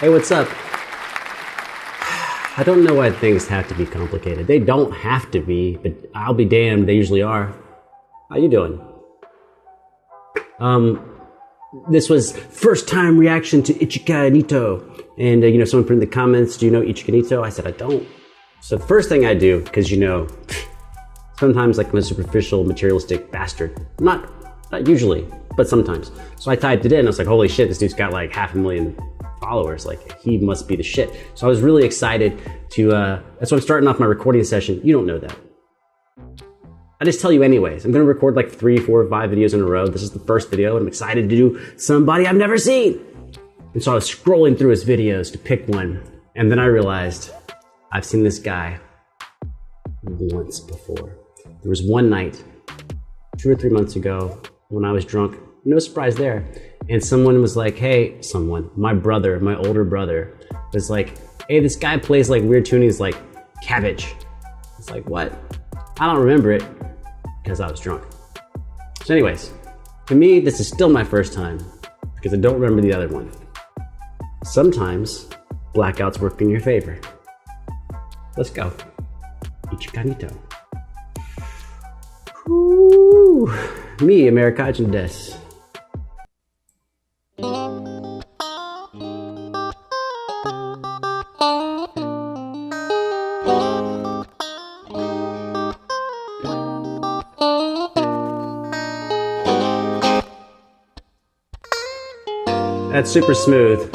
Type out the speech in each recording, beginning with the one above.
Hey, what's up? I don't know why things have to be complicated. They don't have to be, but I'll be damned, they usually are. How you doing? This was first time reaction to Ichika Nito. And, someone put in the comments, do you know Ichika Nito? I said, I don't. So the first thing I do, because sometimes like I'm a superficial, materialistic bastard. Not usually, but sometimes. So I typed it in, I was like, holy shit, this dude's got like 500,000 followers. Like, he must be the shit. So I was really excited to, that's why I'm starting off my recording session. You don't know that. I just tell you anyways. I'm gonna record like 3, 4, 5 videos in a row. This is the first video, and I'm excited to do somebody I've never seen. And so I was scrolling through his videos to pick one, and then I realized I've seen this guy once before. There was one night, 2 or 3 months ago, when I was drunk, no surprise there, and someone was like, hey, my brother, my older brother, was like, hey, this guy plays like weird tunings like Cabbage. It's like, what? I don't remember it, because I was drunk. So anyways, to me, this is still my first time, because I don't remember the other one. Sometimes, blackouts work in your favor. Let's go. Ichika Nito. Woo! Me, American des. That's super smooth.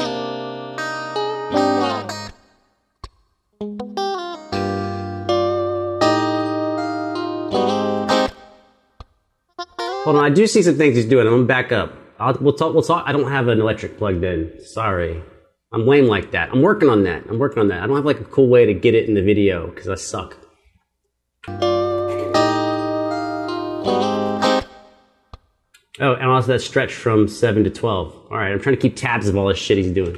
Hold on, I do see some things he's doing. I'm gonna back up. We'll talk. I don't have an electric plugged in. Sorry. I'm lame like that. I'm working on that. I don't have like a cool way to get it in the video because I suck. Oh, and also that stretch from 7 to 12. All right, I'm trying to keep tabs of all this shit he's doing.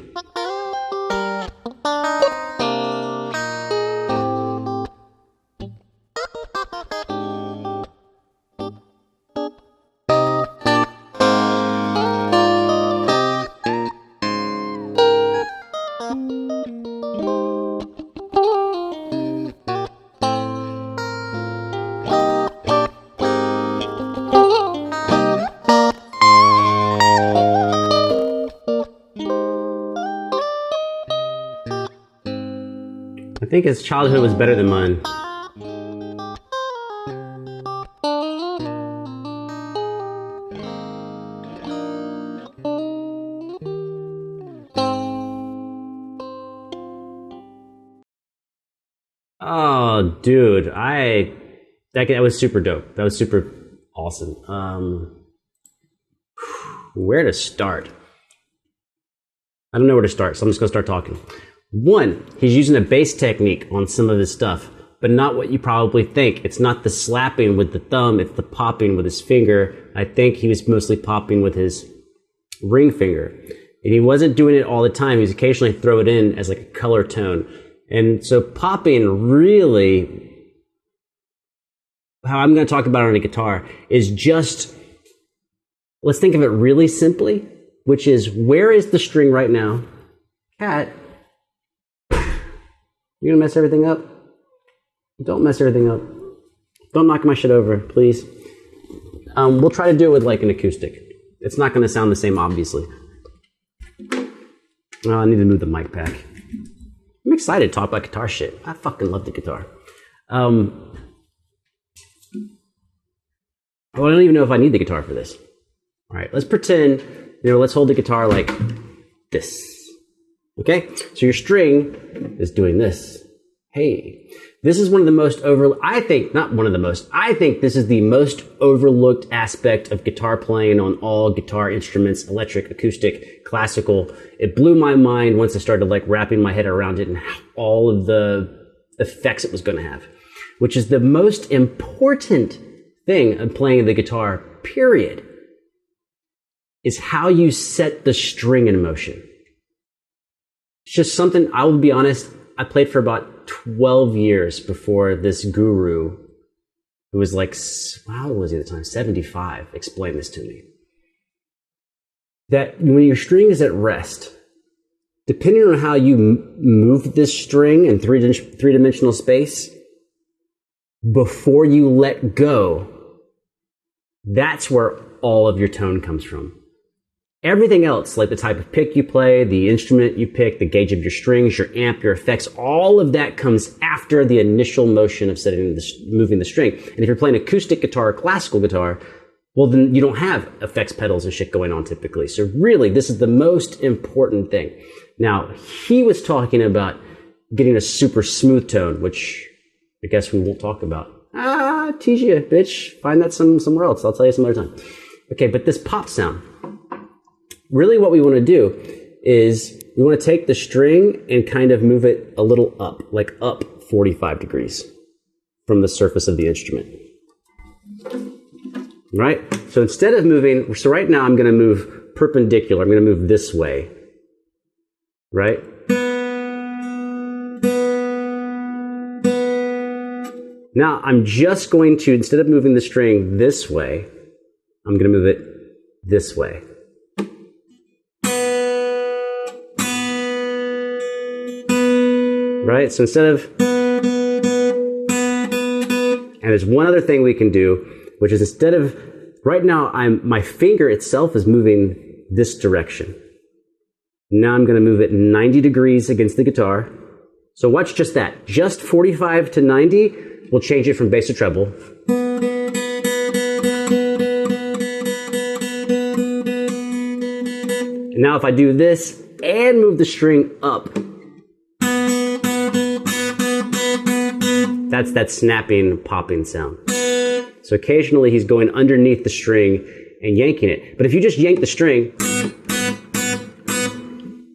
I think his childhood was better than mine. Oh, dude, that was super dope. That was super awesome. Where to start? I don't know where to start, so I'm just gonna start talking. One, he's using a bass technique on some of his stuff, but not what you probably think. It's not the slapping with the thumb, it's the popping with his finger. I think he was mostly popping with his ring finger. And he wasn't doing it all the time. He was occasionally throw it in as like a color tone. And so popping really, how I'm going to talk about it on a guitar, is just, let's think of it really simply, which is, where is the string right now? Cat, you're going to mess everything up? Don't mess everything up. Don't knock my shit over, please. We'll try to do it with like an acoustic. It's not going to sound the same, obviously. Oh, I need to move the mic back. I'm excited to talk about guitar shit. I fucking love the guitar. I don't even know if I need the guitar for this. All right, let's pretend, let's hold the guitar like this. Okay? So your string is doing this. Hey. This is one of the most I think this is the most overlooked aspect of guitar playing on all guitar instruments, electric, acoustic, classical. It blew my mind once I started like wrapping my head around it and all of the effects it was going to have, which is the most important thing of playing the guitar, period, is how you set the string in motion. It's just something, I will be honest, I played for about 12 years before this guru, who was like, how old was he at the time? 75, explained this to me. That when your string is at rest, depending on how you move this string in three-dimensional space, before you let go, that's where all of your tone comes from. Everything else, like the type of pick you play, the instrument you pick, the gauge of your strings, your amp, your effects, all of that comes after the initial motion of moving the string. And if you're playing acoustic guitar or classical guitar, well, then you don't have effects pedals and shit going on typically. So really, this is the most important thing. Now, he was talking about getting a super smooth tone, which I guess we won't talk about. Tease you, bitch. Find that somewhere else. I'll tell you some other time. Okay, but this pop sound. Really what we want to do is we want to take the string and kind of move it a little up, like up 45 degrees from the surface of the instrument. Right? So instead of moving, so right now I'm going to move perpendicular. I'm going to move this way. Right? Now I'm just going to, instead of moving the string this way, I'm going to move it this way. Right? So instead of, and there's one other thing we can do, which is instead of, right now my finger itself is moving this direction. Now I'm going to move it 90 degrees against the guitar. So watch just that. Just 45 to 90 will change it from bass to treble. And now if I do this and move the string up, that's that snapping, popping sound. So occasionally he's going underneath the string and yanking it. But if you just yank the string,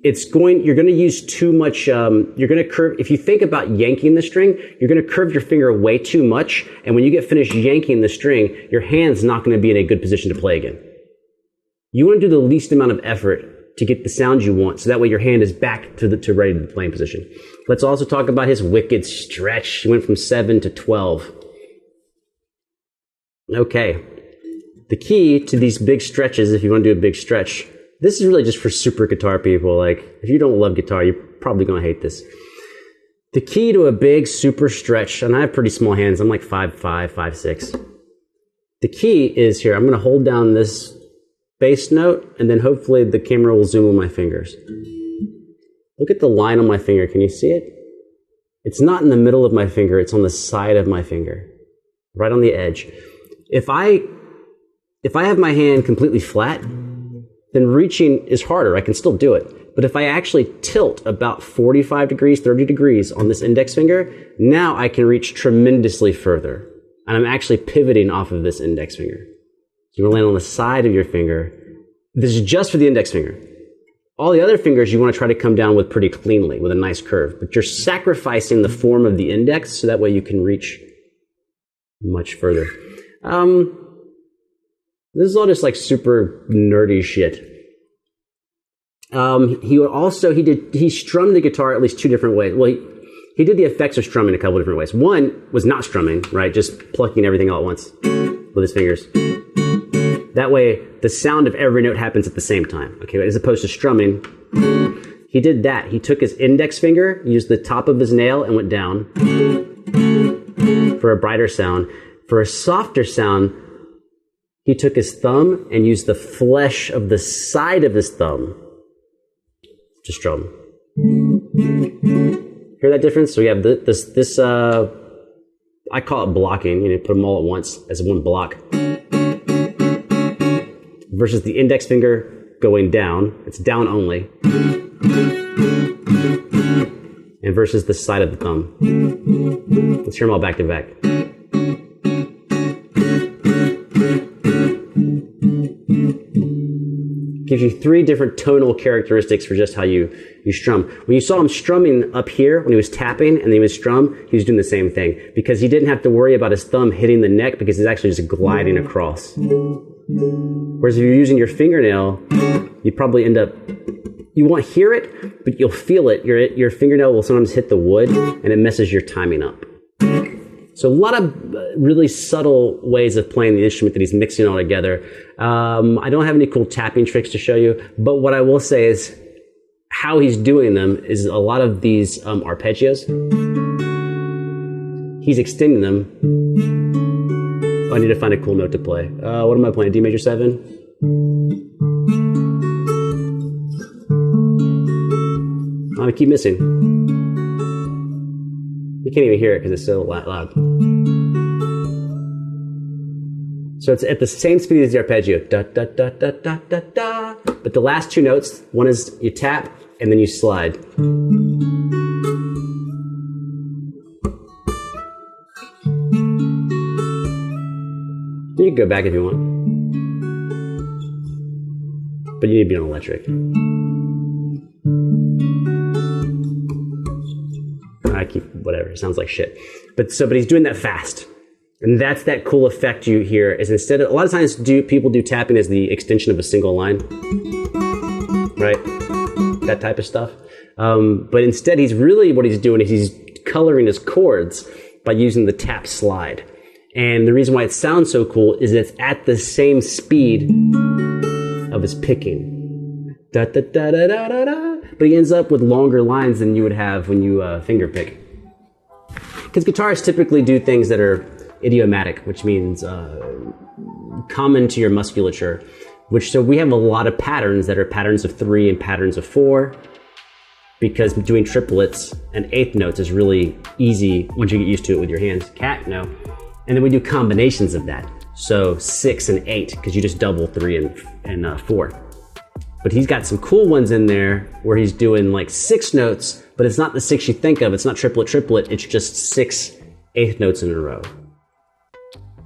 you're going to use too much, you're going to curve, if you think about yanking the string, you're going to curve your finger way too much. And when you get finished yanking the string, your hand's not going to be in a good position to play again. You want to do the least amount of effort to get the sound you want, so that way your hand is back to ready to the playing position. Let's also talk about his wicked stretch. He went from 7 to 12. Okay. The key to these big stretches, if you want to do a big stretch, this is really just for super guitar people. Like, if you don't love guitar, you're probably going to hate this. The key to a big super stretch, and I have pretty small hands. I'm like 5'5", 5'6". The key is here. I'm going to hold down this bass note, and then hopefully the camera will zoom on my fingers. Look at the line on my finger. Can you see it? It's not in the middle of my finger. It's on the side of my finger, right on the edge. If I have my hand completely flat, then reaching is harder. I can still do it. But if I actually tilt about 45 degrees, 30 degrees on this index finger, now I can reach tremendously further. And I'm actually pivoting off of this index finger. So you're going to land on the side of your finger. This is just for the index finger. All the other fingers you want to try to come down with pretty cleanly, with a nice curve. But you're sacrificing the form of the index so that way you can reach much further. This is all just like super nerdy shit. He strummed the guitar at least two different ways. Well, he did the effects of strumming a couple different ways. One was not strumming, right? Just plucking everything all at once with his fingers. That way, the sound of every note happens at the same time, okay? As opposed to strumming, he did that. He took his index finger, used the top of his nail, and went down for a brighter sound. For a softer sound, he took his thumb and used the flesh of the side of his thumb to strum. Hear that difference? So we have this I call it blocking. You know, put them all at once as one block. Versus the index finger going down. It's down only. And versus the side of the thumb. Let's hear them all back to back. Gives you three different tonal characteristics for just how you strum. When you saw him strumming up here, when he was tapping and then he was strum, he was doing the same thing. Because he didn't have to worry about his thumb hitting the neck because he's actually just gliding across. Whereas if you're using your fingernail, you probably end up, you won't hear it, but you'll feel it. Your fingernail will sometimes hit the wood and it messes your timing up. So a lot of really subtle ways of playing the instrument that he's mixing all together. I don't have any cool tapping tricks to show you, but what I will say is how he's doing them is a lot of these arpeggios. He's extending them. Oh, I need to find a cool note to play. What am I playing? D major 7? I keep missing. You can't even hear it because it's so loud. So it's at the same speed as the arpeggio. Da, da, da, da, da, da, da. But the last two notes, one is you tap and then you slide. You can go back if you want. But you need to be on electric. I keep whatever, it sounds like shit. But he's doing that fast. And that's that cool effect you hear is instead of, a lot of times people do tapping as the extension of a single line. Right? That type of stuff. But instead what he's doing is he's coloring his chords by using the tap slide. And the reason why it sounds so cool is it's at the same speed of his picking. Da, da, da, da, da, da, da. But he ends up with longer lines than you would have when you finger pick. Because guitarists typically do things that are idiomatic, which means common to your musculature. So we have a lot of patterns that are patterns of 3 and patterns of 4. Because doing triplets and eighth notes is really easy once you get used to it with your hands. Cat, no. And then we do combinations of that. So 6 and 8, because you just double 3 and 4. But he's got some cool ones in there where he's doing like 6 notes, but it's not the 6 you think of. It's not triplet, it's just 6 eighth notes in a row.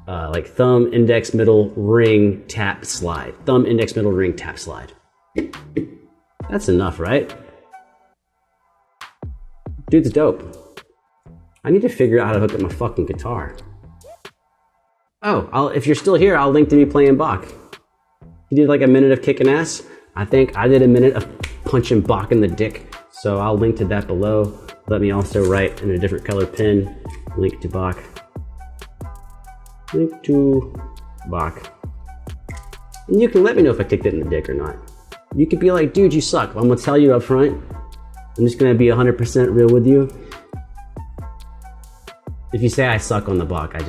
Like thumb, index, middle, ring, tap, slide. Thumb, index, middle, ring, tap, slide. That's enough, right? Dude's dope. I need to figure out how to hook up my fucking guitar. Oh, if you're still here, I'll link to me playing Bach. He did like a minute of kicking ass. I think I did a minute of punching Bach in the dick. So I'll link to that below. Let me also write in a different color pen, link to Bach. Link to Bach. And you can let me know if I kicked it in the dick or not. You could be like, dude, you suck. I'm gonna tell you up front. I'm just gonna be 100% real with you. If you say I suck on the Bach, I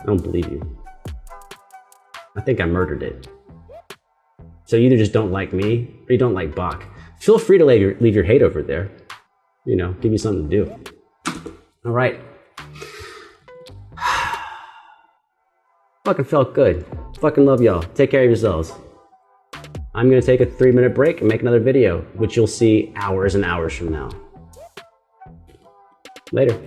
don't believe you. I think I murdered it. So you either just don't like me or you don't like Bach. Feel free to leave your hate over there. You know, give me something to do. All right. Fucking felt good. Fucking love y'all. Take care of yourselves. I'm gonna take a 3-minute break and make another video, which you'll see hours and hours from now. Later.